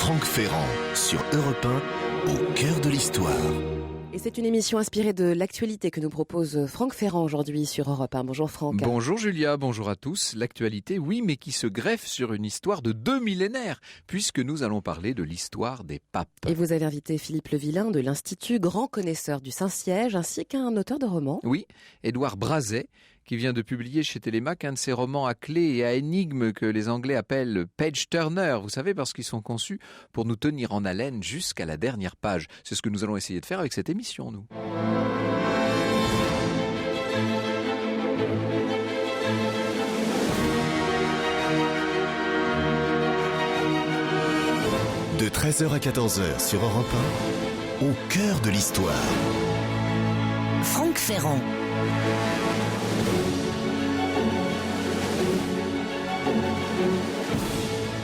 Franck Ferrand sur Europe 1, au cœur de l'histoire. Et c'est une émission inspirée de l'actualité que nous propose Franck Ferrand aujourd'hui sur Europe 1. Bonjour Franck. Bonjour Julia, bonjour à tous. L'actualité, oui, mais qui se greffe sur une histoire de 2 millénaires, puisque nous allons parler de l'histoire des papes. Et vous avez invité Philippe Levillain de l'Institut, grand connaisseur du Saint-Siège, ainsi qu'un auteur de romans. Oui, Édouard Brazet, qui vient de publier chez Télémac un de ses romans à clé et à énigmes que les Anglais appellent page-turner, vous savez, parce qu'ils sont conçus pour nous tenir en haleine jusqu'à la dernière page. C'est ce que nous allons essayer de faire avec cette émission, nous. De 13h à 14h sur Europe 1, au cœur de l'histoire. Franck Ferrand.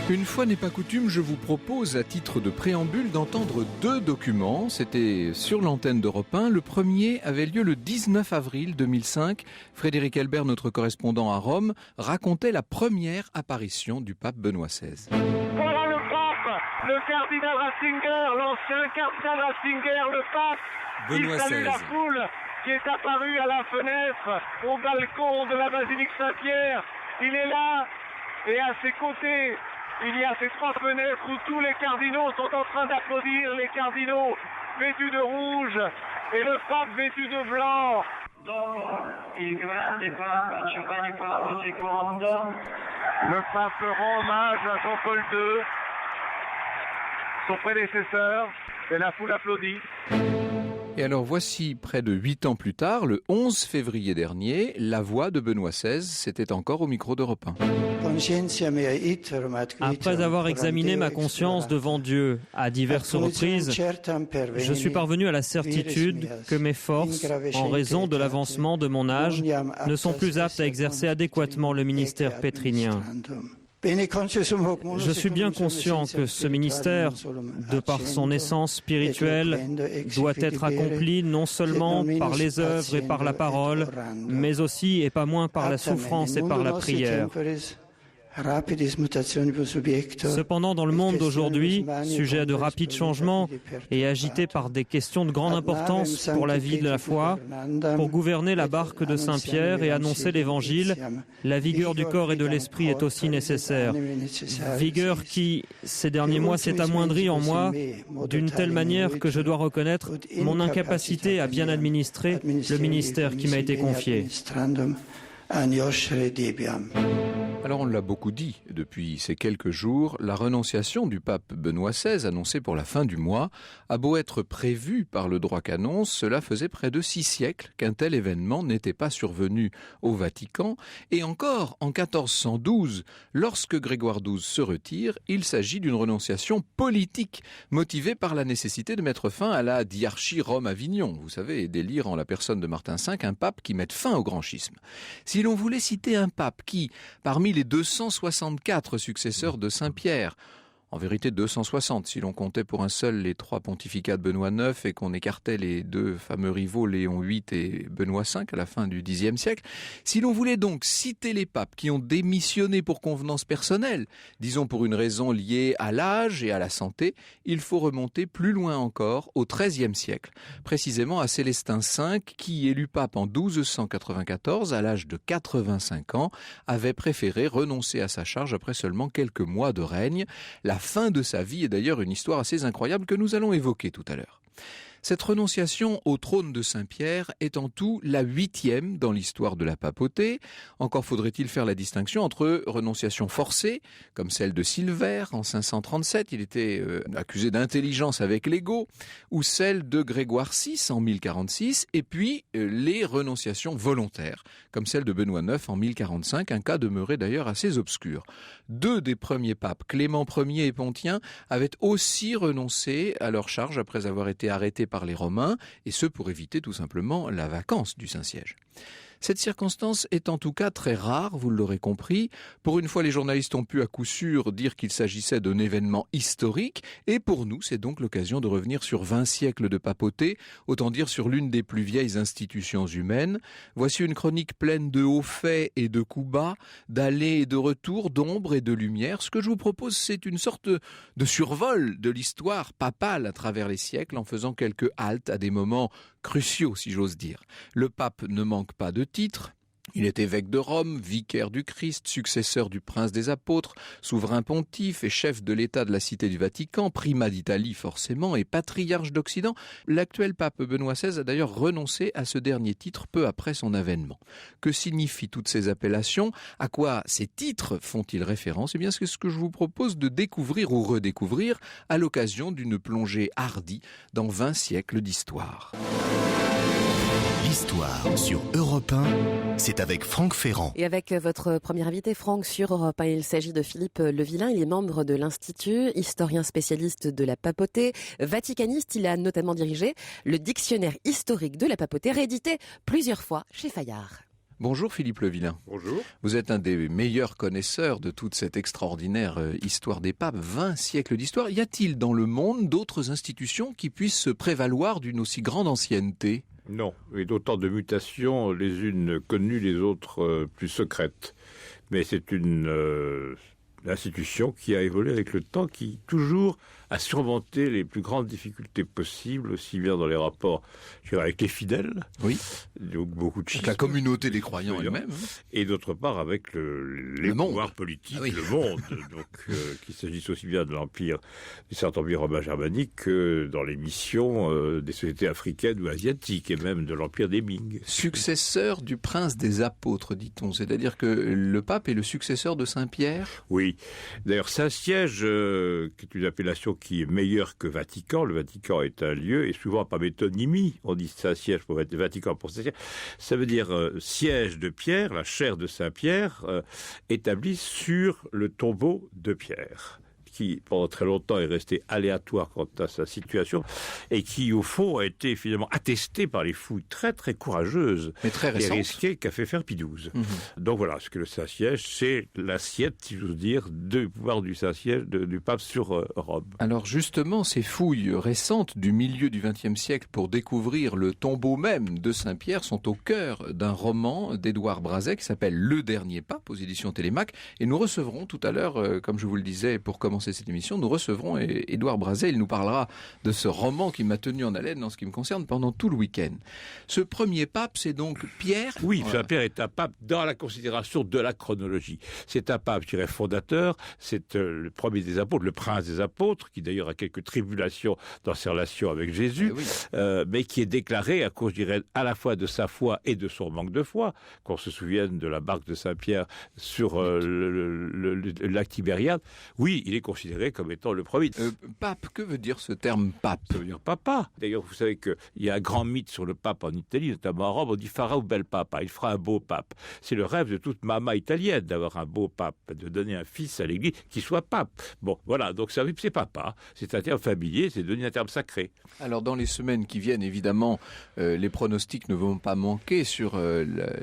Une fois n'est pas coutume, je vous propose à titre de préambule d'entendre 2 documents. C'était sur l'antenne d'Europe 1. Le premier avait lieu le 19 avril 2005. Frédéric Elbert, notre correspondant à Rome, racontait la première apparition du pape Benoît XVI. Voilà le pape, le cardinal Ratzinger, l'ancien cardinal Ratzinger, le pape. Benoît Il salue XVI. la foule qui est apparue à la fenêtre, au balcon de la basilique Saint-Pierre. Il est là et à ses côtés, il y a ces 3 fenêtres où tous les cardinaux sont en train d'applaudir, les cardinaux vêtus de rouge et le pape vêtu de blanc. Le pape rend hommage à Jean-Paul II, son prédécesseur, et la foule applaudit. Et alors voici, près de 8 ans plus tard, le 11 février dernier, la voix de Benoît XVI, c'était encore au micro d'Europe 1. Après avoir examiné ma conscience devant Dieu à diverses reprises, je suis parvenu à la certitude que mes forces, en raison de l'avancement de mon âge, ne sont plus aptes à exercer adéquatement le ministère pétrinien. Je suis bien conscient que ce ministère, de par son essence spirituelle, doit être accompli non seulement par les œuvres et par la parole, mais aussi et pas moins par la souffrance et par la prière. Cependant, dans le monde d'aujourd'hui, sujet à de rapides changements et agité par des questions de grande importance pour la vie de la foi, pour gouverner la barque de Saint-Pierre et annoncer l'Évangile, la vigueur du corps et de l'esprit est aussi nécessaire. Vigueur qui, ces derniers mois, s'est amoindrie en moi d'une telle manière que je dois reconnaître mon incapacité à bien administrer le ministère qui m'a été confié. Alors on l'a beaucoup dit depuis ces quelques jours, la renonciation du pape Benoît XVI, annoncée pour la fin du mois, a beau être prévue par le droit canon, cela faisait près de 6 siècles qu'un tel événement n'était pas survenu au Vatican, et encore en 1412, lorsque Grégoire XII se retire, il s'agit d'une renonciation politique, motivée par la nécessité de mettre fin à la diarchie Rome-Avignon, vous savez, et d'élire en la personne de Martin V un pape qui mette fin au grand schisme. Si l'on voulait citer un pape qui, parmi les 264 successeurs de Saint-Pierre, en vérité 260 si l'on comptait pour un seul les 3 pontificats de Benoît IX et qu'on écartait les 2 fameux rivaux Léon VIII et Benoît V à la fin du Xe siècle, si l'on voulait donc citer les papes qui ont démissionné pour convenance personnelle, disons pour une raison liée à l'âge et à la santé, il faut remonter plus loin encore au XIIIe siècle, précisément à Célestin V qui, élu pape en 1294 à l'âge de 85 ans, avait préféré renoncer à sa charge après seulement quelques mois de règne. La fin de sa vie est d'ailleurs une histoire assez incroyable que nous allons évoquer tout à l'heure. Cette renonciation au trône de Saint-Pierre est en tout la 8e dans l'histoire de la papauté. Encore faudrait-il faire la distinction entre renonciation forcée, comme celle de Silvère en 537, il était accusé d'intelligence avec l'ego, ou celle de Grégoire VI en 1046, et puis les renonciations volontaires, comme celle de Benoît IX en 1045, un cas demeuré d'ailleurs assez obscur. 2 des premiers papes, Clément Ier et Pontien, avaient aussi renoncé à leur charge après avoir été arrêtés par les Romains, et ce pour éviter tout simplement la vacance du Saint-Siège. Cette circonstance est en tout cas très rare, vous l'aurez compris. Pour une fois, les journalistes ont pu à coup sûr dire qu'il s'agissait d'un événement historique. Et pour nous, c'est donc l'occasion de revenir sur 20 siècles de papauté, autant dire sur l'une des plus vieilles institutions humaines. Voici une chronique pleine de hauts faits et de coups bas, d'allées et de retours, d'ombre et de lumière. Ce que je vous propose, c'est une sorte de survol de l'histoire papale à travers les siècles, en faisant quelques haltes à des moments cruciaux, si j'ose dire. Le pape ne manque pas de titres. Il est évêque de Rome, vicaire du Christ, successeur du prince des apôtres, souverain pontife et chef de l'État de la Cité du Vatican, primat d'Italie forcément et patriarche d'Occident. L'actuel pape Benoît XVI a d'ailleurs renoncé à ce dernier titre peu après son avènement. Que signifient toutes ces appellations? À quoi ces titres font-ils référence? Eh bien, c'est ce que je vous propose de découvrir ou redécouvrir à l'occasion d'une plongée hardie dans 20 siècles d'histoire. L'histoire sur Europe 1, c'est avec Franck Ferrand. Et avec votre premier invité, Franck, sur Europe 1, il s'agit de Philippe Levillain. Il est membre de l'Institut, historien spécialiste de la papauté, vaticaniste. Il a notamment dirigé le dictionnaire historique de la papauté, réédité plusieurs fois chez Fayard. Bonjour Philippe Levillain. Bonjour. Vous êtes un des meilleurs connaisseurs de toute cette extraordinaire histoire des papes, 20 siècles d'histoire. Y a-t-il dans le monde d'autres institutions qui puissent se prévaloir d'une aussi grande ancienneté ? Non, et d'autant de mutations, les unes connues, les autres plus secrètes. Mais c'est une institution qui a évolué avec le temps, qui toujours a surmonté les plus grandes difficultés possibles, aussi bien dans les rapports avec les fidèles, oui, donc beaucoup de avec la communauté des croyants elle-même, et d'autre part avec les pouvoirs politiques, oui. Le monde, donc qu'il s'agisse aussi bien de l'empire, du Saint-Empire romain germanique, que dans les missions des sociétés africaines ou asiatiques, et même de l'empire des Ming. Successeur du prince des apôtres, dit-on, c'est-à-dire que le pape est le successeur de Saint-Pierre. Oui, d'ailleurs Saint-Siège, qui est une appellation qui est meilleure que Vatican. Le Vatican est un lieu, et souvent par métonymie, on dit Saint-Siège pour Vatican pour Saint-Siège. Ça veut dire siège de Pierre, la chaire de Saint-Pierre, établie sur le tombeau de Pierre, qui pendant très longtemps est resté aléatoire quant à sa situation et qui au fond a été finalement attesté par les fouilles très très courageuses mais très récentes et risquées qu'a fait faire Pie XII. Donc voilà, ce que le Saint-Siège, c'est l'assiette, si j'ose dire, du pouvoir du Saint-Siège du pape sur Rome. Alors justement, ces fouilles récentes du milieu du XXe siècle pour découvrir le tombeau même de Saint-Pierre sont au cœur d'un roman d'Édouard Brazet qui s'appelle Le Dernier Pape aux éditions Télémaque, et nous recevrons tout à l'heure, comme je vous le disais pour commencer cette émission, nous recevrons Édouard Brazet. Il nous parlera de ce roman qui m'a tenu en haleine en ce qui me concerne pendant tout le week-end. Ce premier pape, c'est donc Pierre. Oui, Saint-Pierre est un pape dans la considération de la chronologie. C'est un pape, je dirais, fondateur. C'est le premier des apôtres, le prince des apôtres, qui d'ailleurs a quelques tribulations dans ses relations avec Jésus, mais qui est déclaré à cause, je dirais, à la fois de sa foi et de son manque de foi. Qu'on se souvienne de la barque de Saint-Pierre sur le lac Tibériade. Oui, il est considéré comme étant le premier. Pape, que veut dire ce terme pape? Ça veut dire papa. D'ailleurs, vous savez qu'il y a un grand mythe sur le pape en Italie, notamment à Rome, on dit Farà un bel papa, il fera un beau pape. C'est le rêve de toute maman italienne d'avoir un beau pape, de donner un fils à l'église qui soit pape. Bon, voilà, donc ça, c'est papa. C'est un terme familier, c'est devenu un terme sacré. Alors, dans les semaines qui viennent, évidemment, les pronostics ne vont pas manquer sur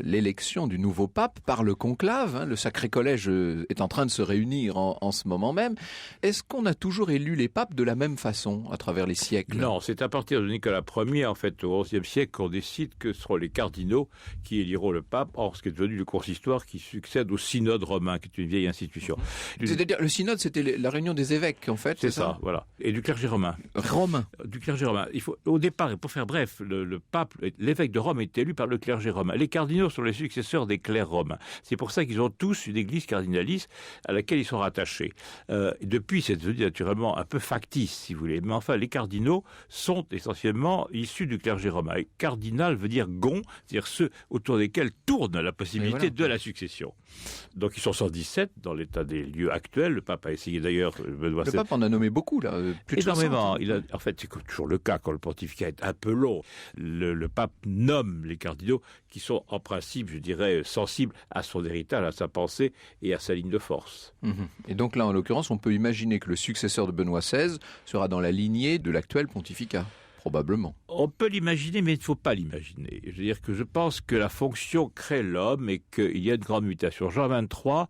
l'élection du nouveau pape par le conclave. Le Sacré Collège est en train de se réunir en ce moment même. Est-ce qu'on a toujours élu les papes de la même façon à travers les siècles? Non, c'est à partir de Nicolas Ier, en fait, au XIe siècle, qu'on décide que ce seront les cardinaux qui éliront le pape, or ce qui est devenu le consistoire qui succède au synode romain, qui est une vieille institution. C'est-à-dire, le synode, c'était la réunion des évêques, en fait, c'est ça, voilà. Et du clergé romain. Du clergé romain. Au départ, et pour faire bref, le pape, l'évêque de Rome est élu par le clergé romain. Les cardinaux sont les successeurs des clercs romains. C'est pour ça qu'ils ont tous une église cardinaliste à laquelle ils sont rattachés. Depuis, c'est devenu naturellement un peu factice, si vous voulez. Mais enfin, les cardinaux sont essentiellement issus du clergé romain. Et cardinal veut dire gond, c'est-à-dire ceux autour desquels tourne la possibilité de la succession. Donc ils sont 117 dans l'état des lieux actuels. Le pape a essayé d'ailleurs... Le pape en a nommé beaucoup, là. Plus de énormément. En fait, c'est toujours le cas quand le pontificat est un peu long. Le pape nomme les cardinaux qui sont en principe, je dirais, sensibles à son héritage, à sa pensée et à sa ligne de force. Et donc là, en l'occurrence, on peut imaginer que le successeur de Benoît XVI sera dans la lignée de l'actuel pontificat. probablement. On peut l'imaginer, mais il ne faut pas l'imaginer. Je veux dire que je pense que la fonction crée l'homme et qu'il y a une grande mutation. Jean XXIII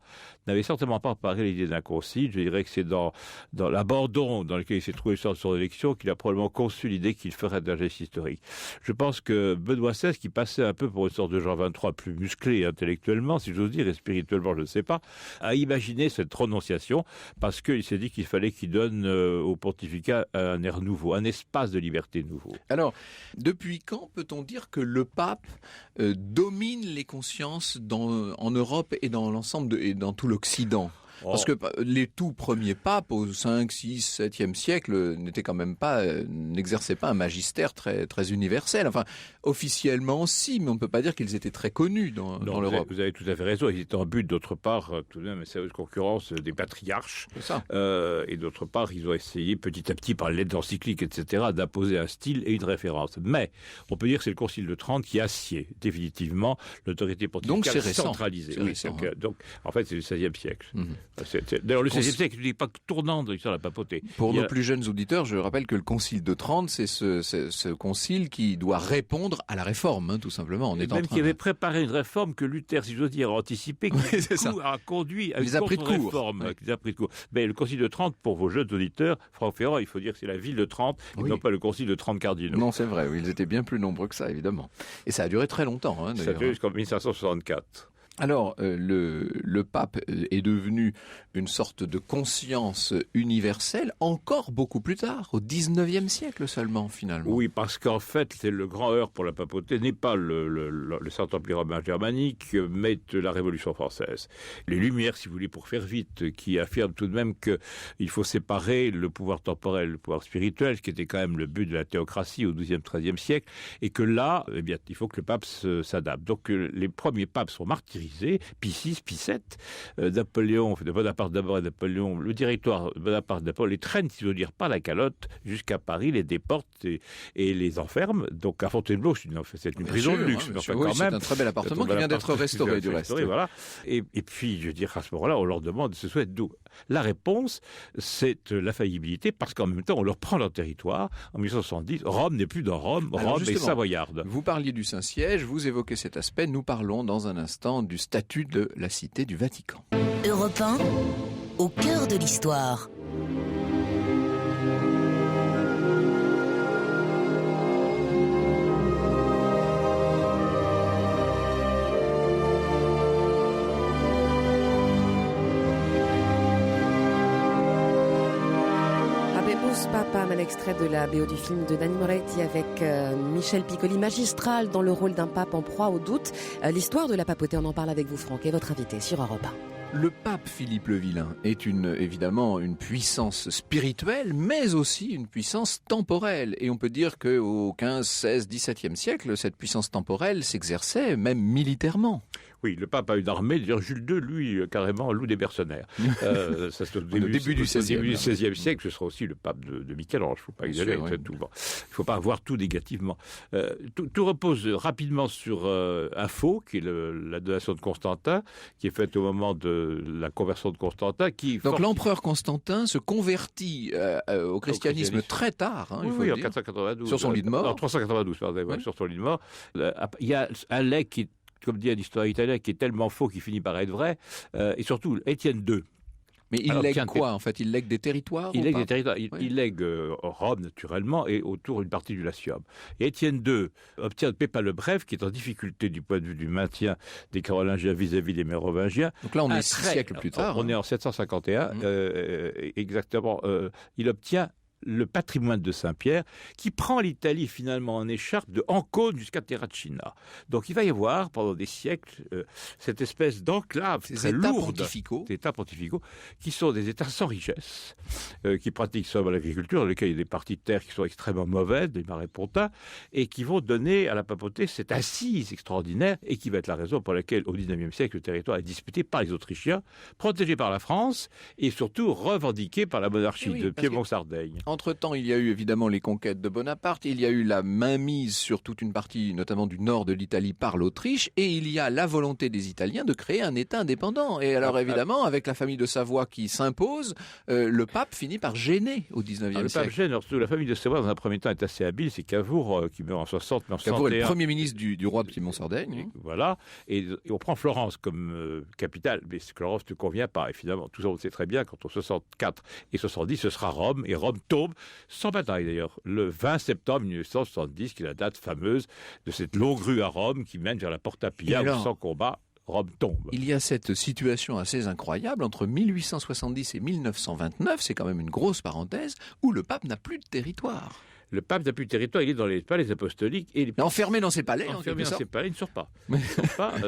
n'avait certainement pas parlé l'idée d'un concile. Je dirais que c'est dans l'abandon dans lequel il s'est trouvé sur son élection qu'il a probablement conçu l'idée qu'il ferait d'un geste historique. Je pense que Benoît XVI, qui passait un peu pour une sorte de Jean XXIII plus musclé intellectuellement, si j'ose dire, et spirituellement, je ne sais pas, a imaginé cette renonciation parce qu'il s'est dit qu'il fallait qu'il donne au pontificat un air nouveau, un espace de liberté nouveau. Alors, depuis quand peut-on dire que le pape domine les consciences en Europe et dans l'ensemble et dans tout l'Occident ? Parce que les tout premiers papes au 5, 6, 7e siècle n'exerçaient pas un magistère très, très universel. Enfin, officiellement si, mais on ne peut pas dire qu'ils étaient très connus dans l'Europe. Vous avez tout à fait raison. Ils étaient en but, d'autre part, tout de même, une sérieuse concurrence des patriarches. C'est ça. Et d'autre part, ils ont essayé petit à petit, par les lettres encycliques, etc., d'imposer un style et une référence. Mais on peut dire que c'est le Concile de Trente qui assied définitivement l'autorité pontificale centralisée. Donc c'est récent. Donc, en fait, c'est le XVIe siècle. D'ailleurs, le XVIe siècle n'est pas tournant dans l'histoire de la papauté. Pour nos plus jeunes auditeurs, je rappelle que le Concile de Trente, c'est ce concile qui doit répondre à la réforme, tout simplement. Qui avait préparé une réforme que Luther, si j'ose dire, a anticipé, qui a conduit à une contre-réforme. Mais le Concile de Trente, pour vos jeunes auditeurs, Franck Ferrand, il faut dire que c'est la ville de Trente, et non pas le Concile de 30 cardinaux. Non, c'est vrai, ils étaient bien plus nombreux que ça, évidemment. Et ça a duré très longtemps, d'ailleurs. Ça a duré jusqu'en 1564. Alors, le pape est devenu une sorte de conscience universelle encore beaucoup plus tard, au XIXe siècle seulement, finalement. Oui, parce qu'en fait, c'est le grand heurt pour la papauté n'est pas le Saint-Empire romain germanique, mais la Révolution française. Les Lumières, si vous voulez, pour faire vite, qui affirment tout de même qu'il faut séparer le pouvoir temporel, le pouvoir spirituel, ce qui était quand même le but de la théocratie au XIIe, XIIIe siècle, et que là, eh bien, il faut que le pape s'adapte. Donc, les premiers papes sont martyrisés, Pie VI, Pie VII, Napoléon, de Bonaparte d'abord et Napoléon, le directoire de Bonaparte d'abord les traîne, si je veux dire, par la calotte jusqu'à Paris, les déporte et les enferme. Donc à Fontainebleau, c'est une prison de luxe. C'est un très bel appartement qui vient d'être restauré du reste. Voilà. Et puis, je veux dire, à ce moment-là, on leur demande de se souhaiter d'où. La réponse, c'est la faillibilité, parce qu'en même temps, on leur prend leur territoire. En 1870, Rome n'est plus dans Rome, Rome est savoyarde. Vous parliez du Saint-Siège, vous évoquez cet aspect, nous parlons dans un instant du statut de la Cité du Vatican. Europe 1, au cœur de l'histoire. Papa, un extrait de la BO du film de Nanni Moretti avec Michel Piccoli, magistral dans le rôle d'un pape en proie au doute. L'histoire de la papauté, on en parle avec vous, Franck, et votre invité sur Europe 1. Le pape Philippe le Vilain est évidemment une puissance spirituelle, mais aussi une puissance temporelle. Et on peut dire qu'au 15, 16, 17e siècle, cette puissance temporelle s'exerçait même militairement. Oui, le pape a une armée. D'ailleurs, Jules II, lui, carrément, loue des mercenaires. Ça, c'est au début du XVIe siècle. Ce sera aussi le pape de Michel-Ange. Il ne faut pas exagérer. Il ne faut pas voir tout négativement. Tout repose rapidement sur un faux, qui est la donation de Constantin, qui est faite au moment de la conversion de Constantin. Donc l'empereur Constantin se convertit au christianisme très tard. Oui, en 492. Sur son lit de mort. En 392, pardon, sur son lit de mort. Il y a un lait qui, comme dit un historien italien, qui est tellement faux qu'il finit par être vrai, et surtout Étienne II. Mais il lègue quoi, en fait? Il lègue des territoires? Il lègue des territoires. Il lègue Rome, naturellement, et autour une partie du Latium. Et Étienne II obtient Pépin le Bref, qui est en difficulté du point de vue du maintien des Carolingiens vis-à-vis des Mérovingiens. Donc là, on est 6 siècles plus tard. On est en 751, exactement. Il obtient le patrimoine de Saint-Pierre, qui prend l'Italie finalement en écharpe de Ancône jusqu'à Terracina. Donc il va y avoir pendant des siècles cette espèce d'enclave très lourde, des États pontificaux, qui sont des États sans richesse, qui pratiquent seulement l'agriculture, dans lesquels il y a des parties de terre qui sont extrêmement mauvaises, des marais pontins, et qui vont donner à la papauté cette assise extraordinaire, et qui va être la raison pour laquelle au XIXe siècle le territoire est disputé par les Autrichiens, protégé par la France, et surtout revendiqué par la monarchie de Piémont-Sardaigne. Entre-temps, il y a eu évidemment les conquêtes de Bonaparte, il y a eu la mainmise sur toute une partie, notamment du nord de l'Italie, par l'Autriche, et il y a la volonté des Italiens de créer un État indépendant. Et alors évidemment, avec la famille de Savoie qui s'impose, le pape finit par gêner au 19e siècle. Le pape gêne, surtout la famille de Savoie, dans un premier temps, est assez habile. C'est Cavour qui meurt en 60, mais en 61. Cavour est le premier ministre du roi de Piémont-Sardaigne. Voilà, et on prend Florence comme capitale, mais Florence ne convient pas. Et finalement, tout ça, on sait très bien, quand en 64 et 70, ce sera Rome, et Rome tombe, sans bataille d'ailleurs, le 20 septembre 1970, qui est la date fameuse de cette longue rue à Rome qui mène vers la Porta Pia, où sans combat, Rome tombe. Il y a cette situation assez incroyable entre 1870 et 1929, c'est quand même une grosse parenthèse, où le pape n'a plus de territoire. Le pape n'a plus de territoire, il est dans les palais apostoliques. Et enfermé dans ses palais. Enfermé dans ses palais, il ne sort pas.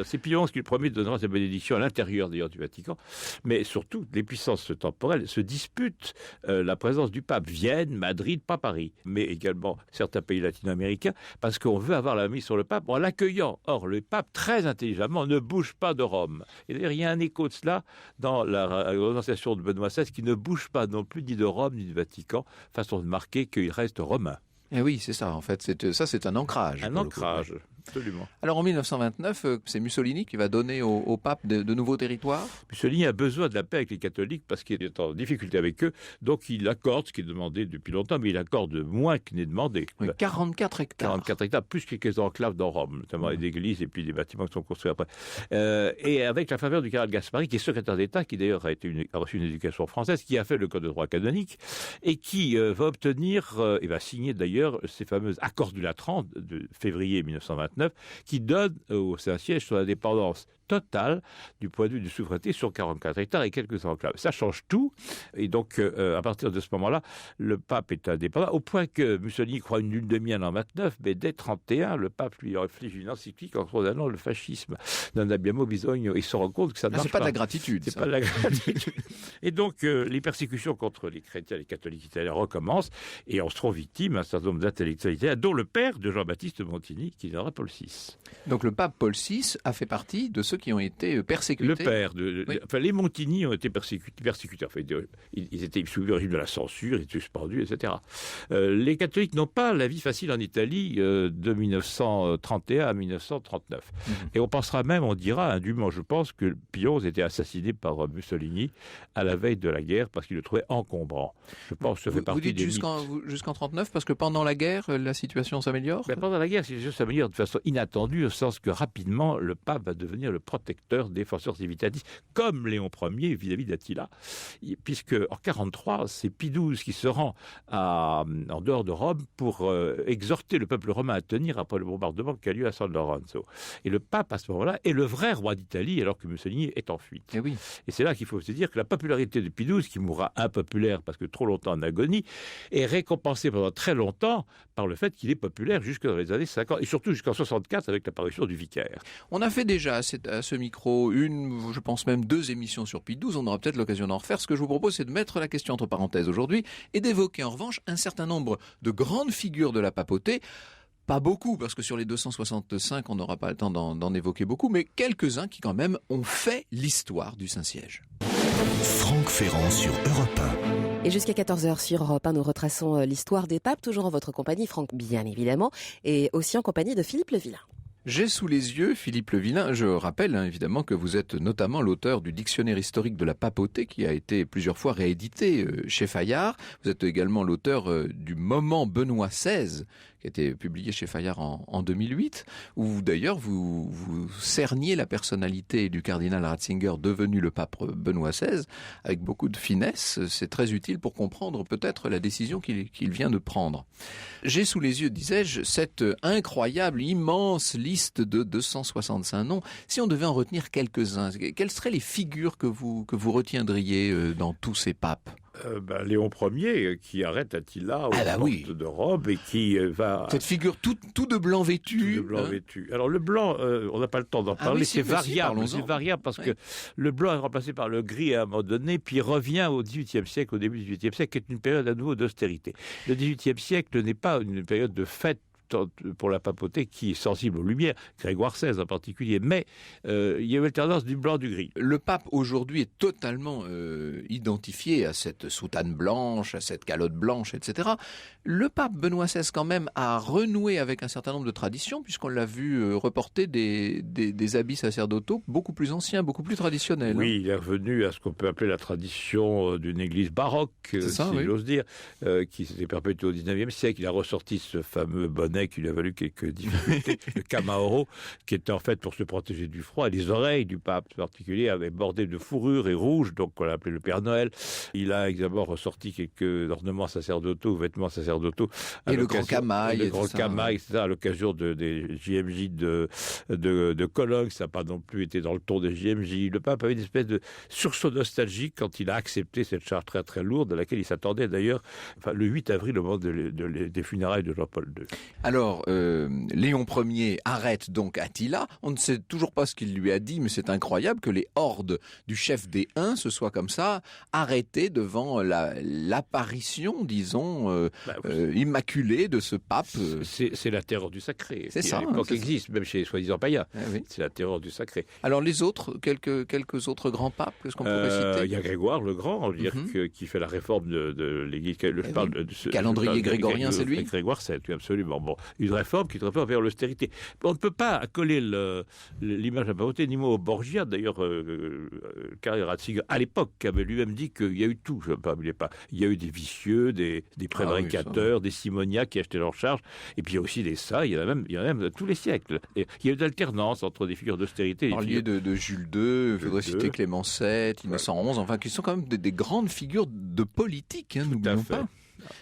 C'est Pie XI qui le premier donnera sa bénédiction à l'intérieur d'ailleurs du Vatican. Mais surtout, les puissances temporelles se disputent la présence du pape. Vienne, Madrid, pas Paris, mais également certains pays latino-américains, parce qu'on veut avoir la mise sur le pape en l'accueillant. Or, le pape, très intelligemment, ne bouge pas de Rome. Et d'ailleurs, il y a un écho de cela dans la renonciation de Benoît XVI, qui ne bouge pas non plus ni de Rome ni du Vatican, façon de marquer qu'il reste romain. Eh oui, c'est ça, en fait. C'est un ancrage. Un ancrage, absolument. Alors, en 1929, c'est Mussolini qui va donner au pape de nouveaux territoires. Mussolini a besoin de la paix avec les catholiques parce qu'il est en difficulté avec eux. Donc, il accorde ce qui est demandé depuis longtemps, mais il accorde moins qu'il n'est demandé. Oui, 44 hectares. 44 hectares, plus quelques enclaves dans Rome, notamment des églises et puis des bâtiments qui sont construits après. Et avec la faveur du cardinal Gasparri, qui est secrétaire d'État, qui d'ailleurs a reçu une éducation française, qui a fait le code de droit canonique et qui va obtenir, et va signer d'ailleurs, ces fameux accords du Latran de février 1929 qui donnent au Saint-Siège son indépendance totale du point de vue de souveraineté sur 44 hectares et quelques enclaves. Ça change tout. Et donc, à partir de ce moment-là, le pape est indépendant, au point que Mussolini croit une lune de miel en 29, mais dès 31, le pape lui inflige une encyclique en condamnant le fascisme. Non abbiamo bisogno. Il se rend compte que ça ne marche pas. C'est pas de la gratitude. C'est pas de la gratitude. Et donc, les persécutions contre les chrétiens et les catholiques italiens recommencent, et on se trouve victime d'un certain nombre d'intellectuels, dont le père de Jean-Baptiste Montini, qui deviendra Paul VI. Donc, le pape Paul VI a fait partie de ceux qui ont été persécutés. Le père les Montini ont été persécutés. Enfin, ils étaient soumis au régime de la censure, ils étaient suspendus, etc. Les catholiques n'ont pas la vie facile en Italie de 1931 à 1939. Et on pensera même, on dira indûment, je pense, que Pie XI était assassiné par Mussolini à la veille de la guerre parce qu'il le trouvait encombrant. Je pense que ça fait partie Vous dites jusqu'en 39 parce que pendant la guerre, la situation s'améliore? Pendant la guerre, la situation s'améliore de façon inattendue, au sens que rapidement, le pape va devenir le protecteur des forces civitatis, comme Léon Ier vis-à-vis d'Attila. Puisque en 1943, c'est Pie XII qui se rend en dehors de Rome pour exhorter le peuple romain à tenir après le bombardement qui a lieu à San Lorenzo. Et le pape, à ce moment-là, est le vrai roi d'Italie, alors que Mussolini est en fuite. Et oui. Et c'est là qu'il faut se dire que la popularité de Pie XII, qui mourra impopulaire parce que trop longtemps en agonie, est récompensée pendant très longtemps par le fait qu'il est populaire jusque dans les années 50, et surtout jusqu'en 64 avec l'apparition du vicaire. On a fait déjà à ce micro je pense même 2 émissions sur Pie XII, on aura peut-être l'occasion d'en refaire. Ce que je vous propose, c'est de mettre la question entre parenthèses aujourd'hui et d'évoquer en revanche un certain nombre de grandes figures de la papauté. Pas beaucoup, parce que sur les 265, on n'aura pas le temps d'en évoquer beaucoup, mais quelques-uns qui quand même ont fait l'histoire du Saint-Siège. Franck Ferrand sur Europe 1. Et jusqu'à 14h sur Europe 1, nous retraçons l'histoire des papes, toujours en votre compagnie, Franck, bien évidemment, et aussi en compagnie de Philippe Le Villain. J'ai sous les yeux Philippe Le Villain. Je rappelle évidemment que vous êtes notamment l'auteur du dictionnaire historique de la papauté qui a été plusieurs fois réédité chez Fayard. Vous êtes également l'auteur du Moment Benoît XVI qui a été publié chez Fayard en 2008, où d'ailleurs vous cerniez la personnalité du cardinal Ratzinger devenu le pape Benoît XVI avec beaucoup de finesse. C'est très utile pour comprendre peut-être la décision qu'il vient de prendre. J'ai sous les yeux, disais-je, cette incroyable, immense liste de 265 noms. Si on devait en retenir quelques-uns, quelles seraient les figures que vous retiendriez dans tous ces papes? Léon Ier qui arrête Attila aux portes de Rome et qui va... Cette figure tout de blanc vêtu. Tout de blanc vêtu. Alors le blanc, on n'a pas le temps d'en parler, c'est variable. C'est variable parce que le blanc est remplacé par le gris à un moment donné, puis revient au XVIIIe siècle, au début du XVIIIe siècle, qui est une période à nouveau d'austérité. Le XVIIIe siècle n'est pas une période de fête pour la papauté qui est sensible aux lumières, Grégoire XVI en particulier, mais il y a eu alternance du blanc, du gris. Le pape aujourd'hui est totalement identifié à cette soutane blanche, à cette calotte blanche, etc. Le pape Benoît XVI quand même a renoué avec un certain nombre de traditions, puisqu'on l'a vu reporter des habits sacerdotaux beaucoup plus anciens, beaucoup plus traditionnels. Oui, il est revenu à ce qu'on peut appeler la tradition d'une église baroque, j'ose dire, qui s'était perpétuée au XIXe siècle. Il a ressorti ce fameux bonnet qui lui a valu quelques difficultés, le camaoro, qui était en fait pour se protéger du froid. Et les oreilles du pape en particulier avaient bordé de fourrure et rouge, donc on l'appelait le Père Noël. Il a également ressorti quelques ornements sacerdotaux, vêtements sacerdotaux. Et le grand camail. Le grand camail, etc. À l'occasion des JMJ de Cologne. Ça n'a pas non plus été dans le ton des JMJ. Le pape avait une espèce de sursaut nostalgique quand il a accepté cette charge très très lourde, à laquelle il s'attendait d'ailleurs le 8 avril au moment des funérailles de Jean-Paul II. Alors, Léon Ier arrête donc Attila. On ne sait toujours pas ce qu'il lui a dit, mais c'est incroyable que les hordes du chef des Huns se soient comme ça arrêtées devant l'apparition, disons, immaculée de ce pape. C'est la terreur du sacré. C'est ça. À l'époque existe, même chez les soi-disant païens. Oui. C'est la terreur du sacré. Alors les autres, quelques autres grands papes, qu'est-ce qu'on pourrait citer? Il y a Grégoire le Grand, qui fait la réforme de l'Église. Calendrier grégorien, c'est lui. Grégoire VII, oui, absolument. Bon, une réforme qui est une réforme vers l'austérité. On ne peut pas accoler l'image de la papauté ni mot au Borgia. D'ailleurs, Karl Ratzinger, à l'époque, avait lui-même dit qu'il y a eu tout. Je ne m'oubliez pas. Il y a eu des vicieux, des prévaricateurs, des simoniaques qui achetaient leur charge. Et puis il y a aussi des saints. Il y en a même tous les siècles. Et il y a eu d'alternance entre des figures d'austérité. Vous parliez de Jules II, il faudrait citer Clément VII, Innocent XI, enfin, qui sont quand même des grandes figures de politique, n'oublions pas.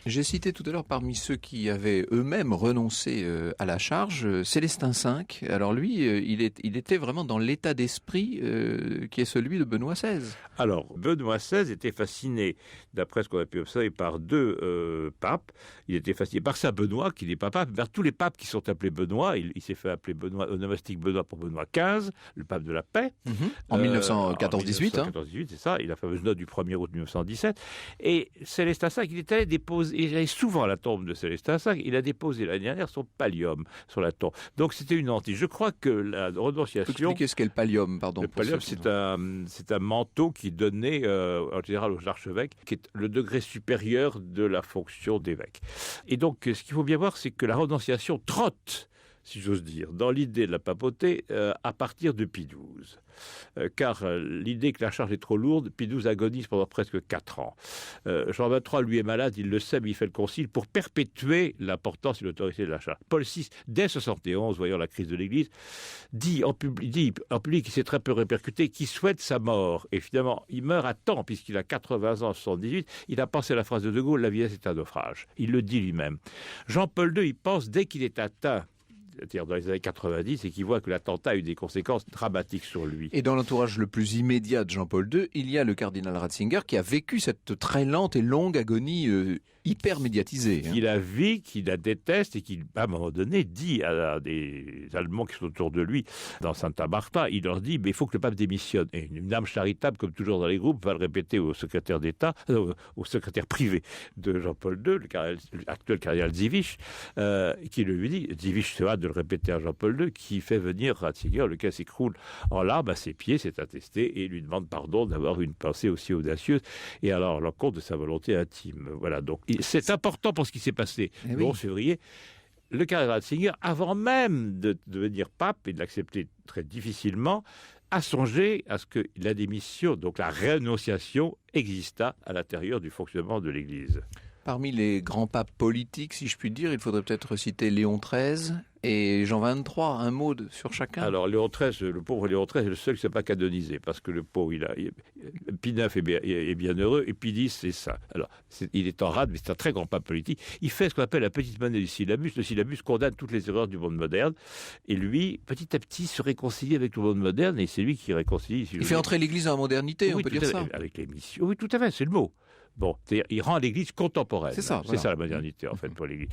J'ai cité tout à l'heure parmi ceux qui avaient eux-mêmes renoncé à la charge, Célestin V. Alors lui, il était vraiment dans l'état d'esprit qui est celui de Benoît XVI. Alors, Benoît XVI était fasciné, d'après ce qu'on a pu observer, par deux papes. Il était fasciné par Saint Benoît, qui n'est pas pape, par tous les papes qui sont appelés Benoît. Il s'est fait appeler Benoît, onomastique Benoît pour Benoît XV, le pape de la paix. En 1914-18. 1914-18, c'est ça. Il a la fameuse note du 1er août 1917. Et Célestin V, il est allé déposer, et j'allais souvent à la tombe de Célestin V, il a déposé l'année dernière son pallium sur la tombe. Donc c'était une hantise. Je crois que la renonciation... Vous pouvez expliquer ce qu'est le pallium, pardon. Le pallium, c'est un manteau qui donnait en général aux archevêques, qui est le degré supérieur de la fonction d'évêque. Et donc, ce qu'il faut bien voir, c'est que la renonciation trotte, si j'ose dire, dans l'idée de la papauté à partir de Pie XII. Car l'idée que la charge est trop lourde, Pie XII agonise pendant presque 4 ans. Jean XXIII, lui, est malade, il le sait, mais il fait le concile pour perpétuer l'importance et l'autorité de la charge. Paul VI, dès 71, voyant la crise de l'Église, dit en public, qui s'est très peu répercuté, qu'il souhaite sa mort. Et finalement, il meurt à temps, puisqu'il a 80 ans en 78. Il a pensé la phrase de Gaulle, la vieillesse est un naufrage. Il le dit lui-même. Jean-Paul II, il pense, dès qu'il est atteint, c'est-à-dire dans les années 90, et qui voit que l'attentat a eu des conséquences dramatiques sur lui. Et dans l'entourage le plus immédiat de Jean-Paul II, il y a le cardinal Ratzinger qui a vécu cette très lente et longue agonie hyper médiatisée. Qu'il la vit, qu'il la déteste, et qui, à un moment donné, dit à des Allemands qui sont autour de lui, dans Santa Marta, il leur dit, mais il faut que le pape démissionne. Et une âme charitable, comme toujours dans les groupes, va le répéter au secrétaire d'État, au secrétaire privé de Jean-Paul II, l'actuel cardinal Dziwisz, qui lui dit, Dziwisz se hâte de le répéter à Jean-Paul II, qui fait venir Ratzinger, lequel s'écroule en larmes à ses pieds, c'est attesté, et lui demande pardon d'avoir une pensée aussi audacieuse, et alors à l'encontre de sa volonté intime. Voilà, donc c'est important pour ce qui s'est passé le 11 février. Le cardinal Ratzinger, avant même de devenir pape et de l'accepter très difficilement, a songé à ce que la démission, donc la rénonciation, existât à l'intérieur du fonctionnement de l'Église. Parmi les grands papes politiques, si je puis dire, il faudrait peut-être citer Léon XIII et Jean XXIII. Un mot sur chacun. Alors Léon XIII, le pauvre Léon XIII est le seul qui ne s'est pas canonisé, parce que le pauvre, Pie IX est bien heureux, et Pie X, c'est ça. Alors, il est en rade, mais c'est un très grand pape politique. Il fait ce qu'on appelle la petite monnaie du syllabus. Le syllabus condamne toutes les erreurs du monde moderne, et lui, petit à petit, se réconcilie avec le monde moderne, et c'est lui qui réconcilie. Il fait entrer l'Église dans la modernité, on peut dire ça. Avec les missions. Oui, tout à fait, c'est le mot. Bon, c'est-à-dire, il rend l'Église contemporaine. C'est ça, C'est ça la modernité, en fait, pour l'Église.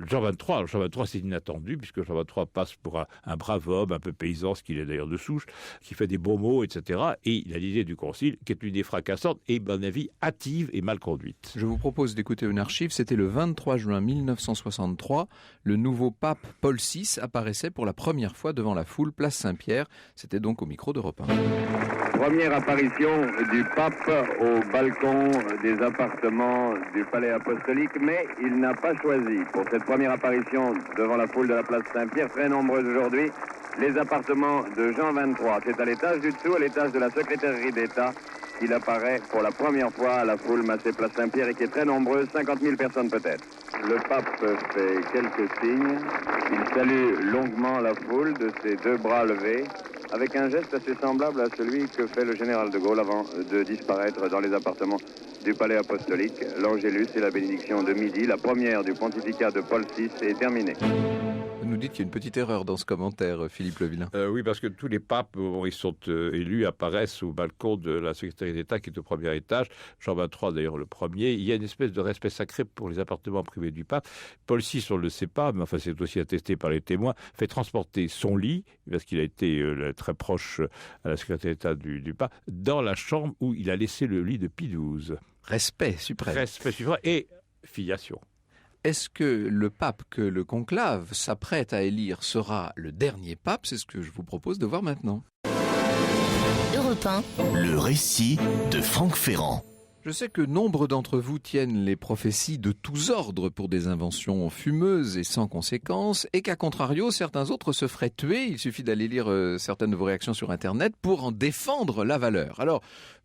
Jean XXIII, c'est inattendu, puisque Jean XXIII passe pour un brave homme, un peu paysan, ce qu'il est d'ailleurs de souche, qui fait des beaux mots, etc. Et il a l'idée du concile, qui est une idée fracassante et, à mon avis, hâtive et mal conduite. Je vous propose d'écouter une archive. C'était le 23 juin 1963. Le nouveau pape Paul VI apparaissait pour la première fois devant la foule, place Saint-Pierre. C'était donc au micro d'Europe 1. Première apparition du pape au balcon des appartements du palais apostolique, mais il n'a pas choisi pour cette première apparition devant la foule de la place Saint-Pierre, très nombreuse aujourd'hui, les appartements de Jean XXIII. C'est à l'étage du dessous, à l'étage de la secrétairerie d'État, qu'il apparaît pour la première fois à la foule massée place Saint-Pierre et qui est très nombreuse, 50 000 personnes peut-être. Le pape fait quelques signes, il salue longuement la foule de ses deux bras levés, avec un geste assez semblable à celui que fait le général de Gaulle avant de disparaître dans les appartements du palais apostolique. L'Angélus et la bénédiction de midi, la première du pontificat de Paul VI, est terminée. Vous nous dites qu'il y a une petite erreur dans ce commentaire, Philippe Le Villain. Oui, parce que tous les papes, ils sont élus, apparaissent au balcon de la secrétaire d'État qui est au premier étage. Jean XXIII, d'ailleurs, le premier. Il y a une espèce de respect sacré pour les appartements privés du pape. Paul VI, on ne le sait pas, mais enfin, c'est aussi attesté par les témoins, fait transporter son lit, parce qu'il a été très proche à la secrétaire d'État du pape, dans la chambre où il a laissé le lit de Pie XII. Respect suprême. Respect suprême et filiation. Est-ce que le pape que le conclave s'apprête à élire sera le dernier pape? C'est ce que je vous propose de voir maintenant. Europe 1. Le récit de Franck Ferrand. Je sais que nombre d'entre vous tiennent les prophéties de tous ordres pour des inventions fumeuses et sans conséquences, et qu'à contrario, certains autres se feraient tuer. Il suffit d'aller lire certaines de vos réactions sur Internet pour en défendre la valeur. Alors,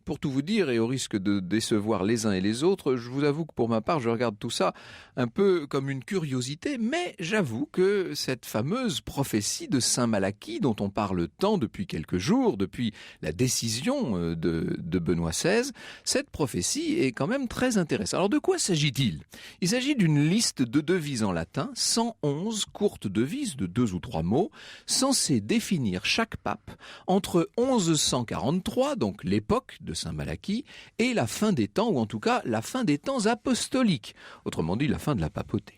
pour tout vous dire, et au risque de décevoir les uns et les autres, je vous avoue que pour ma part, je regarde tout ça un peu comme une curiosité, mais j'avoue que cette fameuse prophétie de Saint Malachie, dont on parle tant depuis quelques jours, depuis la décision de Benoît XVI, cette prophétie est quand même très intéressante. Alors de quoi s'agit-il? Il s'agit d'une liste de devises en latin, 111 courtes devises de 2 ou 3 mots, censées définir chaque pape entre 1143, donc l'époque de Saint Malachie, et la fin des temps, ou en tout cas la fin des temps apostoliques, autrement dit la fin de la papauté.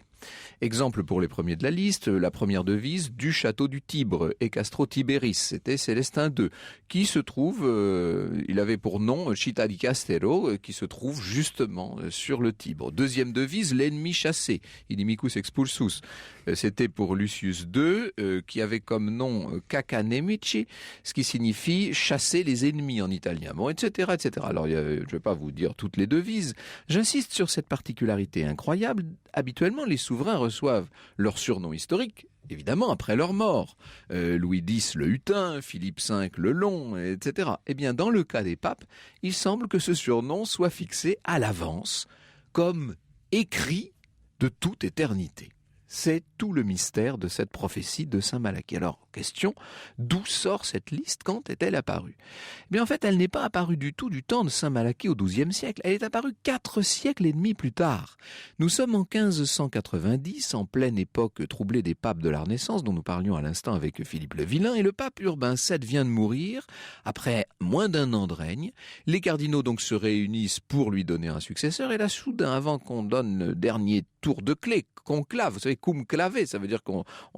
Exemple pour les premiers de la liste, la première devise du château du Tibre, et Castro Tiberis, c'était Célestin II, qui se trouve, il avait pour nom Città di Castello, qui se trouve justement sur le Tibre. Deuxième devise, l'ennemi chassé, Inimicus expulsus, c'était pour Lucius II, qui avait comme nom Caca Nemici, ce qui signifie chasser les ennemis en italien, bon, etc., etc. Alors, je ne vais pas vous dire toutes les devises, j'insiste sur cette particularité incroyable. Habituellement, les souverains reçoivent leur surnom historique, évidemment, après leur mort. Louis X le Hutin, Philippe V le Long, etc. Eh bien, dans le cas des papes, il semble que ce surnom soit fixé à l'avance, comme écrit de toute éternité. C'est tout le mystère de cette prophétie de Saint Malachie. Alors, question, d'où sort cette liste? Quand est-elle apparue? Eh bien, en fait, elle n'est pas apparue du tout du temps de Saint Malachie au XIIe siècle. Elle est apparue 4 siècles et demi plus tard. Nous sommes en 1590, en pleine époque troublée des papes de la Renaissance, dont nous parlions à l'instant avec Philippe le Villain, et le pape Urbain VII vient de mourir après moins d'1 an de règne. Les cardinaux donc se réunissent pour lui donner un successeur, et là, soudain, avant qu'on donne le dernier tour de clé, conclave, vous savez, cum clave, ça veut dire que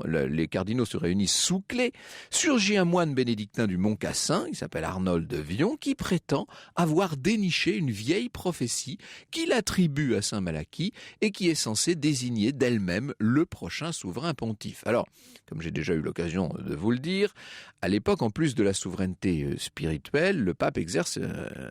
les cardinaux se réunissent sous clé, surgit un moine bénédictin du Mont Cassin, il s'appelle Arnold de Vion, qui prétend avoir déniché une vieille prophétie qu'il attribue à Saint Malachie et qui est censée désigner d'elle-même le prochain souverain pontife. Alors, comme j'ai déjà eu l'occasion de vous le dire, à l'époque, en plus de la souveraineté spirituelle, le pape exerce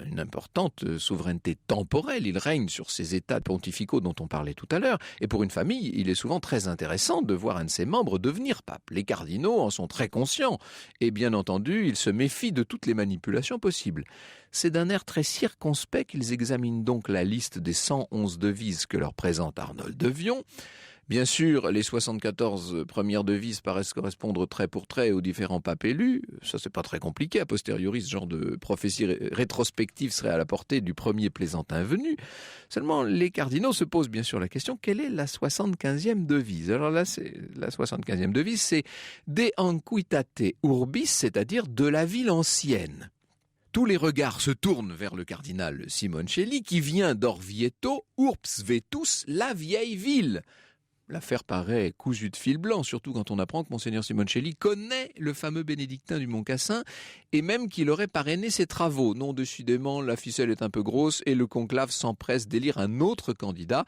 une importante souveraineté temporelle. Il règne sur ces états pontificaux dont on parlait tout à l'heure. Et pour une famille, il est souvent très intéressant de voir un de ses membres devenir pape. Les cardinaux en sont très conscients. Et bien entendu, ils se méfient de toutes les manipulations possibles. C'est d'un air très circonspect qu'ils examinent donc la liste des 111 devises que leur présente Arnold de Vion. Bien sûr, les 74 premières devises paraissent correspondre trait pour trait aux différents papes élus. Ça, c'est pas très compliqué. A posteriori, ce genre de prophétie rétrospective serait à la portée du premier plaisantin venu. Seulement, les cardinaux se posent bien sûr la question, quelle est la 75e devise? Alors là, la 75e devise, c'est De Antiquitate Urbis, c'est-à-dire de la ville ancienne. Tous les regards se tournent vers le cardinal Simoncelli qui vient d'Orvieto, Urps Vetus, la vieille ville. L'affaire paraît cousue de fil blanc, surtout quand on apprend que Monseigneur Simoncelli connaît le fameux bénédictin du Mont Cassin et même qu'il aurait parrainé ses travaux. Non, décidément, la ficelle est un peu grosse et le conclave s'empresse d'élire un autre candidat,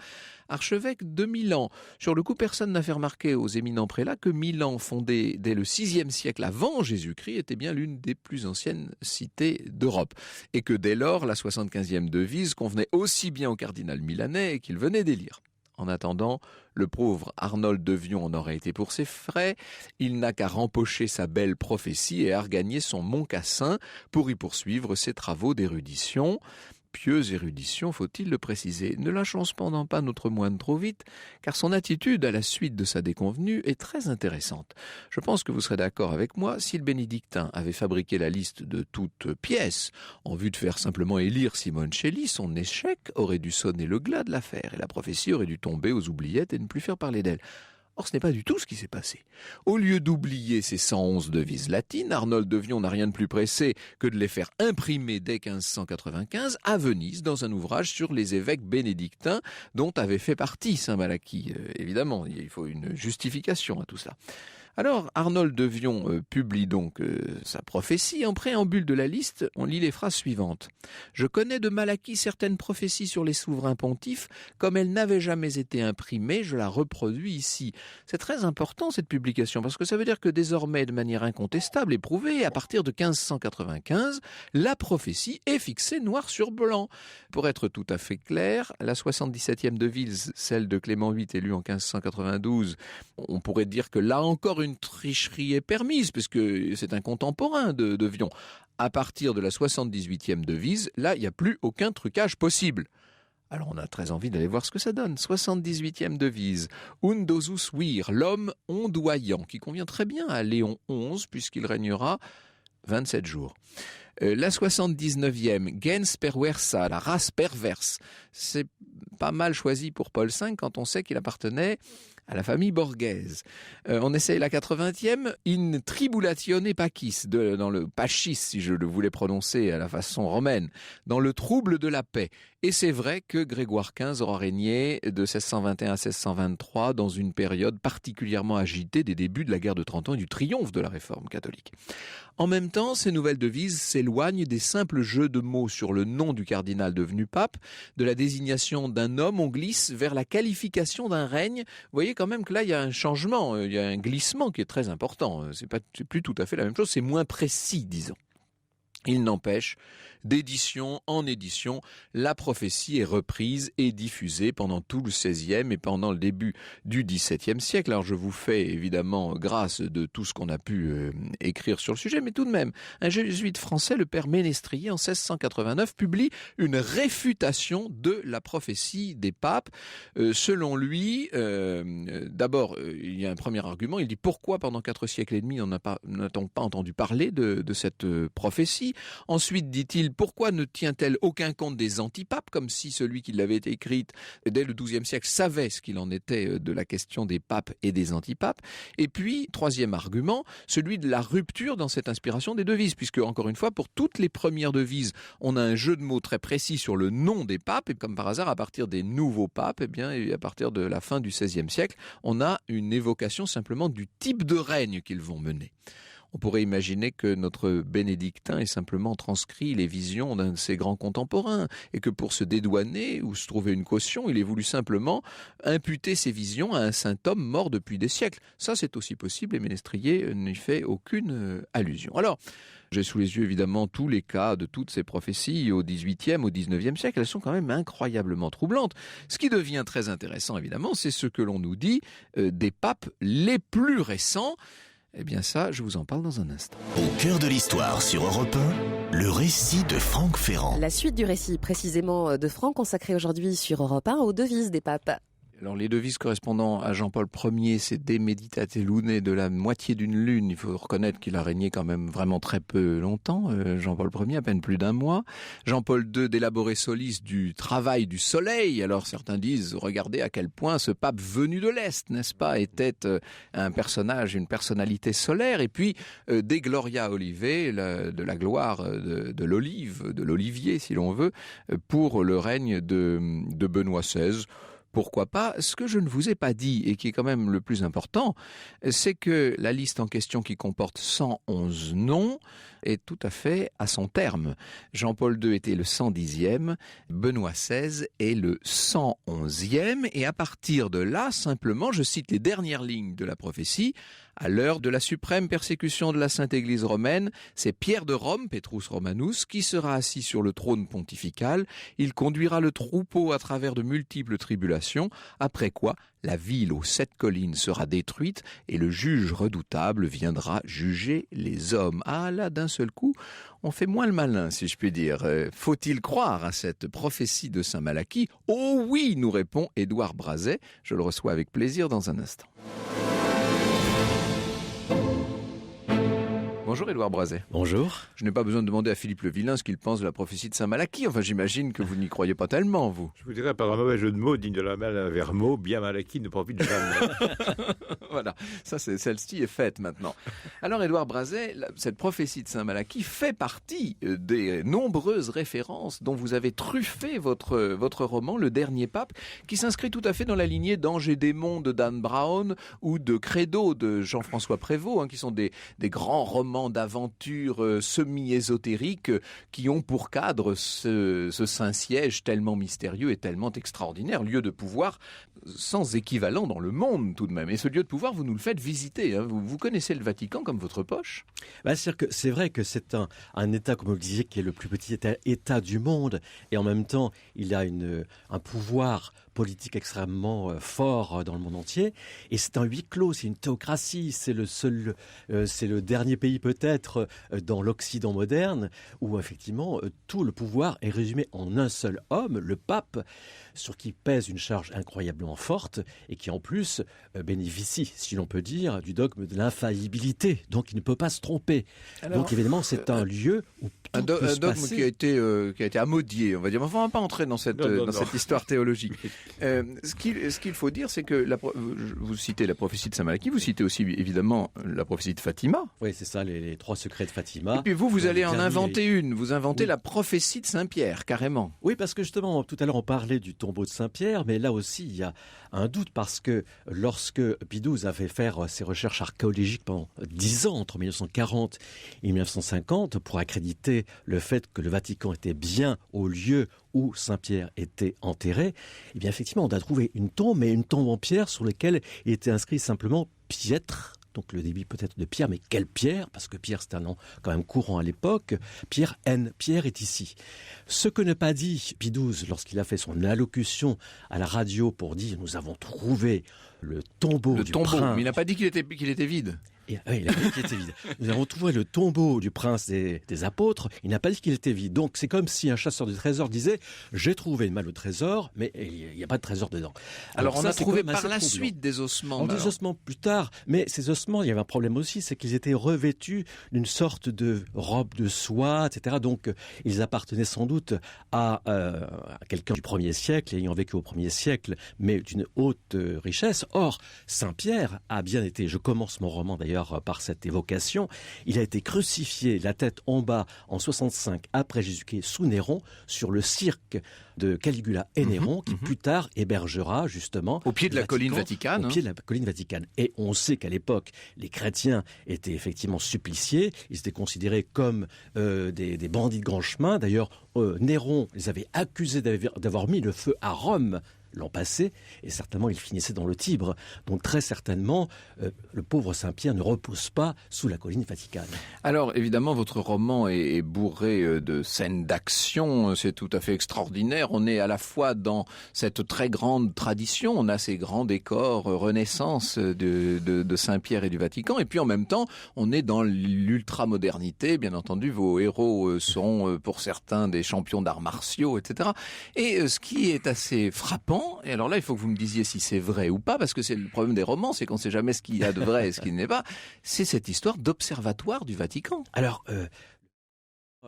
archevêque de Milan. Sur le coup, personne n'a fait remarquer aux éminents prélats que Milan, fondée dès le VIe siècle avant Jésus-Christ, était bien l'une des plus anciennes cités d'Europe. Et que dès lors, la 75e devise convenait aussi bien au cardinal milanais qu'il venait d'élire. En attendant, le pauvre Arnold de Vion en aurait été pour ses frais. Il n'a qu'à rempocher sa belle prophétie et à regagner son Mont Cassin pour y poursuivre ses travaux d'érudition. Pieuse érudition, faut-il le préciser. Ne lâchons cependant pas notre moine trop vite, car son attitude à la suite de sa déconvenue est très intéressante. Je pense que vous serez d'accord avec moi, si le bénédictin avait fabriqué la liste de toutes pièces, en vue de faire simplement élire Simoncelli, son échec aurait dû sonner le glas de l'affaire, et la prophétie aurait dû tomber aux oubliettes et ne plus faire parler d'elle. Or, ce n'est pas du tout ce qui s'est passé. Au lieu d'oublier ces 111 devises latines, Arnold de Vion n'a rien de plus pressé que de les faire imprimer dès 1595 à Venise dans un ouvrage sur les évêques bénédictins dont avait fait partie Saint Malachie. Évidemment, il faut une justification à tout cela. Alors, Arnold de Vion publie donc sa prophétie. En préambule de la liste, on lit les phrases suivantes. « Je connais de Malachie certaines prophéties sur les souverains pontifes. Comme elles n'avaient jamais été imprimées, je la reproduis ici. » C'est très important cette publication parce que ça veut dire que désormais, de manière incontestable et prouvée, à partir de 1595, la prophétie est fixée noir sur blanc. Pour être tout à fait clair, la 77e devise, celle de Clément VIII élue en 1592, on pourrait dire que là encore une tricherie est permise, puisque c'est un contemporain de Vion. À partir de la 78e devise, là, il n'y a plus aucun trucage possible. Alors on a très envie d'aller voir ce que ça donne. 78e devise, Undosus vir, l'homme ondoyant, qui convient très bien à Léon XI, puisqu'il régnera 27 jours. La 79e, gens perversa, la race perverse. C'est pas mal choisi pour Paul V quand on sait qu'il appartenait à la famille Borghese. On essaye la 80e, in tribulatione pacis, dans le pachis, si je le voulais prononcer à la façon romaine, dans le trouble de la paix. Et c'est vrai que Grégoire XV aura régné de 1621 à 1623 dans une période particulièrement agitée des débuts de la guerre de 30 ans et du triomphe de la réforme catholique. En même temps, ces nouvelles devises s'éloignent des simples jeux de mots sur le nom du cardinal devenu pape, de la désignation d'un homme, on glisse vers la qualification d'un règne. Vous voyez quand même que là, il y a un changement, il y a un glissement qui est très important. C'est plus tout à fait la même chose, c'est moins précis, disons. Il n'empêche, d'édition en édition, la prophétie est reprise et diffusée pendant tout le XVIe et pendant le début du XVIIe siècle. Alors je vous fais évidemment grâce de tout ce qu'on a pu écrire sur le sujet, mais tout de même, un jésuite français, le père Ménestrier, en 1689, publie une réfutation de la prophétie des papes. Selon lui, d'abord, il y a un premier argument, il dit pourquoi pendant 4 siècles et demi on n'a-t-on pas entendu parler de cette prophétie? Ensuite, dit-il, pourquoi ne tient-elle aucun compte des antipapes, comme si celui qui l'avait écrite dès le XIIe siècle savait ce qu'il en était de la question des papes et des antipapes? Et puis, troisième argument, celui de la rupture dans cette inspiration des devises, puisque, encore une fois, pour toutes les premières devises, on a un jeu de mots très précis sur le nom des papes, et comme par hasard, à partir des nouveaux papes, eh bien, et à partir de la fin du XVIe siècle, on a une évocation simplement du type de règne qu'ils vont mener. On pourrait imaginer que notre bénédictin ait simplement transcrit les visions d'un de ses grands contemporains et que pour se dédouaner ou se trouver une caution, il ait voulu simplement imputer ses visions à un saint homme mort depuis des siècles. Ça, c'est aussi possible et Ménestrier n'y fait aucune allusion. Alors, j'ai sous les yeux évidemment tous les cas de toutes ces prophéties au XVIIIe, au XIXe siècle. Elles sont quand même incroyablement troublantes. Ce qui devient très intéressant évidemment, c'est ce que l'on nous dit des papes les plus récents. Eh bien ça, je vous en parle dans un instant. Au cœur de l'histoire sur Europe 1, le récit de Franck Ferrand. La suite du récit précisément de Franck consacré aujourd'hui sur Europe 1 aux devises des papes. Alors les devises correspondant à Jean-Paul Ier, c'est De Meditate Lunae, de la moitié d'une lune. Il faut reconnaître qu'il a régné quand même vraiment très peu longtemps, Jean-Paul Ier, à peine plus d'un mois. Jean-Paul II, d'Elaboré Solis, du travail du soleil. Alors certains disent, regardez à quel point ce pape venu de l'Est, n'est-ce pas, était un personnage, une personnalité solaire. Et puis De Gloria Olivae, de la gloire de l'olive, de l'olivier si l'on veut, pour le règne de Benoît XVI. Pourquoi pas? Ce que je ne vous ai pas dit, et qui est quand même le plus important, c'est que la liste en question, qui comporte 111 noms, est tout à fait à son terme. Jean-Paul II était le 110e, Benoît XVI est le 111e, et à partir de là, simplement, je cite les dernières lignes de la prophétie, à l'heure de la suprême persécution de la Sainte Église romaine, c'est Pierre de Rome, Petrus Romanus, qui sera assis sur le trône pontifical. Il conduira le troupeau à travers de multiples tribulations, après quoi la ville aux 7 collines sera détruite et le juge redoutable viendra juger les hommes. Ah là, d'un seul coup, on fait moins le malin, si je puis dire. Faut-il croire à cette prophétie de Saint Malachie? Oh oui, nous répond Édouard Brazet. Je le reçois avec plaisir dans un instant. Bonjour Édouard Brazet. Bonjour. Je n'ai pas besoin de demander à Philippe Le Villain ce qu'il pense de la prophétie de Saint Malachie. Enfin, j'imagine que vous n'y croyez pas tellement, vous. Je vous dirais, par un mauvais jeu de mots, digne de la mal vers mot, bien Malachie ne profite jamais. Voilà, ça, celle-ci est faite maintenant. Alors Édouard Brazet, cette prophétie de Saint Malachie fait partie des nombreuses références dont vous avez truffé votre roman, Le Dernier Pape, qui s'inscrit tout à fait dans la lignée d'Ange et Démon de Dan Brown ou de Credo de Jean-François Prévost, qui sont des grands romans d'aventures semi-ésotériques qui ont pour cadre ce Saint-Siège tellement mystérieux et tellement extraordinaire, lieu de pouvoir sans équivalent dans le monde tout de même. Et ce lieu de pouvoir, vous nous le faites visiter. Vous connaissez le Vatican comme votre poche? C'est vrai que c'est un État, comme vous le disiez, qui est le plus petit État du monde. Et en même temps, il a un pouvoir politique extrêmement fort dans le monde entier. Et c'est un huis clos, c'est une théocratie. C'est le dernier pays peut-être dans l'Occident moderne où effectivement tout le pouvoir est résumé en un seul homme, le pape, sur qui pèse une charge incroyablement forte et qui en plus bénéficie, si l'on peut dire, du dogme de l'infaillibilité. Donc il ne peut pas se tromper. Alors, donc évidemment c'est un lieu où un dogme qui a été amodié, on va dire. Enfin, on ne va pas entrer dans cette histoire théologique. Ce qu'il faut dire, c'est que vous citez la prophétie de Saint Malachie, vous citez aussi évidemment la prophétie de Fatima. Oui, c'est ça, les 3 secrets de Fatima. Et puis vous allez en inventer une. Vous inventez la prophétie de Saint-Pierre, carrément. Oui, parce que justement, tout à l'heure on parlait du tombeau de Saint-Pierre, mais là aussi il y a un doute parce que lorsque Pie XII avait fait ses recherches archéologiques pendant 10 ans, entre 1940 et 1950, pour accréditer le fait que le Vatican était bien au lieu où Saint-Pierre était enterré, eh bien effectivement on a trouvé une tombe, mais une tombe en pierre sur laquelle il était inscrit simplement Pietre. Donc le début peut-être de Pierre, mais quelle Pierre? Parce que Pierre, c'est un nom quand même courant à l'époque. Pierre N. Pierre est ici. Ce que n'a pas dit Pie XII lorsqu'il a fait son allocution à la radio pour dire « Nous avons trouvé le tombeau du prince ». Mais il n'a pas dit qu'il était vide. Oui, il a dit qu'il était vide. Nous avons trouvé le tombeau du prince des apôtres. Il n'a pas dit qu'il était vide. Donc c'est comme si un chasseur de trésors disait « J'ai trouvé une malle au trésor, mais il n'y a pas de trésor dedans ». Alors on a trouvé par la suite des ossements. Des ossements plus tard. Mais ces ossements, il y avait un problème aussi, c'est qu'ils étaient revêtus d'une sorte de robe de soie, etc. Donc ils appartenaient sans doute à quelqu'un du 1er siècle, ayant vécu au 1er siècle, mais d'une haute richesse. Or, Saint-Pierre a bien été, je commence mon roman d'ailleurs, par cette évocation, il a été crucifié la tête en bas en 65 après Jésus-Christ sous Néron sur le cirque de Caligula et Néron qui plus tard hébergera justement au pied de la colline Vaticane. Au pied de la colline Vaticane. Et on sait qu'à l'époque, les chrétiens étaient effectivement suppliciés, ils étaient considérés comme des bandits de grand chemin. D'ailleurs, Néron les avait accusés d'avoir mis le feu à Rome l'an passé, et certainement il finissait dans le Tibre. Donc très certainement, le pauvre Saint-Pierre ne repose pas sous la colline Vaticane. Alors évidemment, votre roman est bourré de scènes d'action, c'est tout à fait extraordinaire. On est à la fois dans cette très grande tradition, on a ces grands décors Renaissance de Saint-Pierre et du Vatican, et puis en même temps, on est dans l'ultra-modernité. Bien entendu, vos héros sont pour certains des champions d'arts martiaux, etc. Et ce qui est assez frappant, Vatican. Et alors là, il faut que vous me disiez si c'est vrai ou pas, parce que c'est le problème des romans, c'est qu'on ne sait jamais ce qu'il y a de vrai et ce qui n'est pas. C'est cette histoire d'observatoire du Vatican. Alors,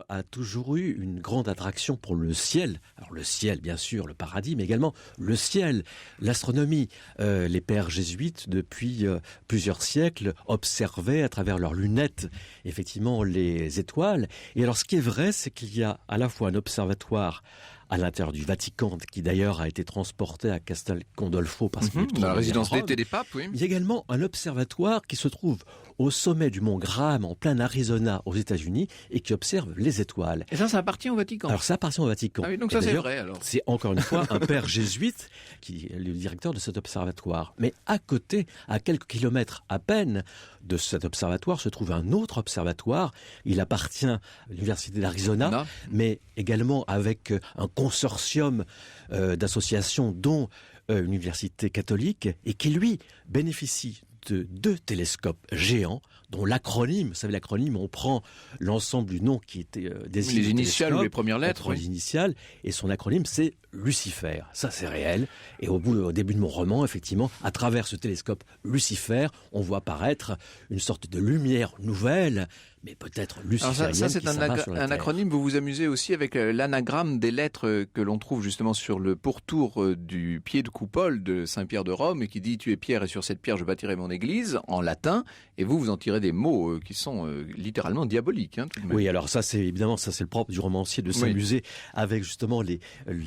a toujours eu une grande attraction pour le ciel. Alors le ciel, bien sûr, le paradis, mais également le ciel, l'astronomie. Les pères jésuites, depuis plusieurs siècles, observaient à travers leurs lunettes, effectivement, les étoiles. Et alors, ce qui est vrai, c'est qu'il y a à la fois un observatoire à l'intérieur du Vatican, qui d'ailleurs a été transporté à Castel Gandolfo parce qu'il est la résidence d'été des papes, oui. Il y a également un observatoire qui se trouve au sommet du mont Graham, en plein Arizona, aux États-Unis, et qui observe les étoiles. Et ça appartient au Vatican. Alors ça appartient au Vatican. Ah oui, donc et ça c'est vrai alors. C'est encore une fois un père jésuite qui est le directeur de cet observatoire. Mais à côté, à quelques kilomètres à peine de cet observatoire, se trouve un autre observatoire. Il appartient à l'Université d'Arizona, mais également avec un consortium d'associations, dont l'Université catholique, et qui, lui, bénéficie de 2 télescopes géants, dont l'acronyme, vous savez, l'acronyme, on prend l'ensemble du nom qui était désigné. Les initiales ou les premières lettres. Les initiales, et son acronyme, c'est Lucifer. Ça, c'est réel. Et au début de mon roman, effectivement, à travers ce télescope Lucifer, on voit apparaître une sorte de lumière nouvelle, mais peut-être luciférienne. Ça c'est un acronyme. Vous vous amusez aussi avec l'anagramme des lettres que l'on trouve justement sur le pourtour du pied de coupole de Saint-Pierre de Rome, et qui dit « Tu es pierre, et sur cette pierre je bâtirai mon église » en latin. Et vous en tirez des mots qui sont littéralement diaboliques. Oui, alors ça c'est évidemment c'est le propre du romancier de s'amuser avec justement les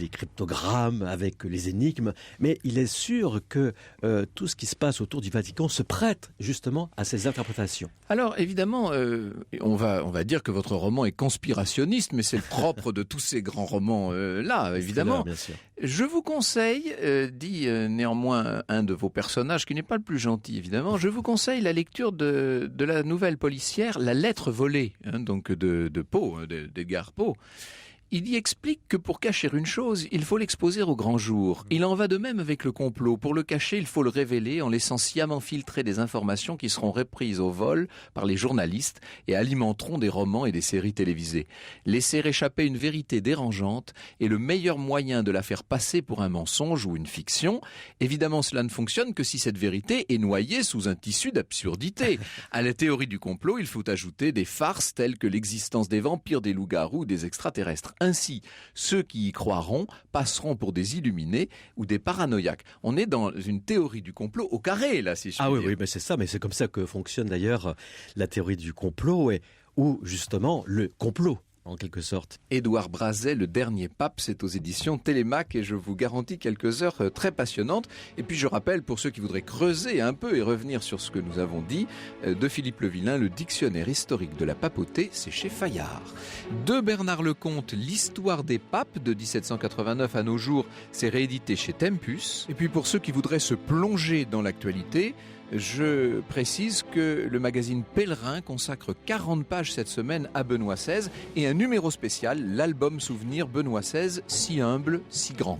cryptogrammes, avec les énigmes. Mais il est sûr que tout ce qui se passe autour du Vatican se prête justement à ces interprétations. Alors évidemment, on va dire que votre roman est conspirationniste, mais c'est le propre de tous ces grands romans là, évidemment. Bien sûr. Je vous conseille, dit néanmoins un de vos personnages, qui n'est pas le plus gentil évidemment, je vous conseille la lecture de la nouvelle policière La lettre volée, donc de Poe, d'Edgar Poe. Il y explique que pour cacher une chose, il faut l'exposer au grand jour. Il en va de même avec le complot. Pour le cacher, il faut le révéler en laissant sciemment filtrer des informations qui seront reprises au vol par les journalistes et alimenteront des romans et des séries télévisées. Laisser échapper une vérité dérangeante est le meilleur moyen de la faire passer pour un mensonge ou une fiction. Évidemment, cela ne fonctionne que si cette vérité est noyée sous un tissu d'absurdité. À la théorie du complot, il faut ajouter des farces telles que l'existence des vampires, des loups-garous, des extraterrestres. Ainsi, ceux qui y croiront passeront pour des illuminés ou des paranoïaques. On est dans une théorie du complot au carré, là, si je puis dire. Oui, mais c'est ça, mais c'est comme ça que fonctionne d'ailleurs la théorie du complot, ou justement le complot, en quelque sorte. Édouard Brazet, Le dernier pape, c'est aux éditions Télémac, et je vous garantis quelques heures très passionnantes. Et puis je rappelle, pour ceux qui voudraient creuser un peu et revenir sur ce que nous avons dit, de Philippe Le Villain, Le dictionnaire historique de la papauté, c'est chez Fayard. De Bernard Lecomte, L'histoire des papes, de 1789 à nos jours, c'est réédité chez Tempus. Et puis pour ceux qui voudraient se plonger dans l'actualité, je précise que le magazine Pèlerin consacre 40 pages cette semaine à Benoît XVI et un numéro spécial, l'album souvenir Benoît XVI, si humble, si grand.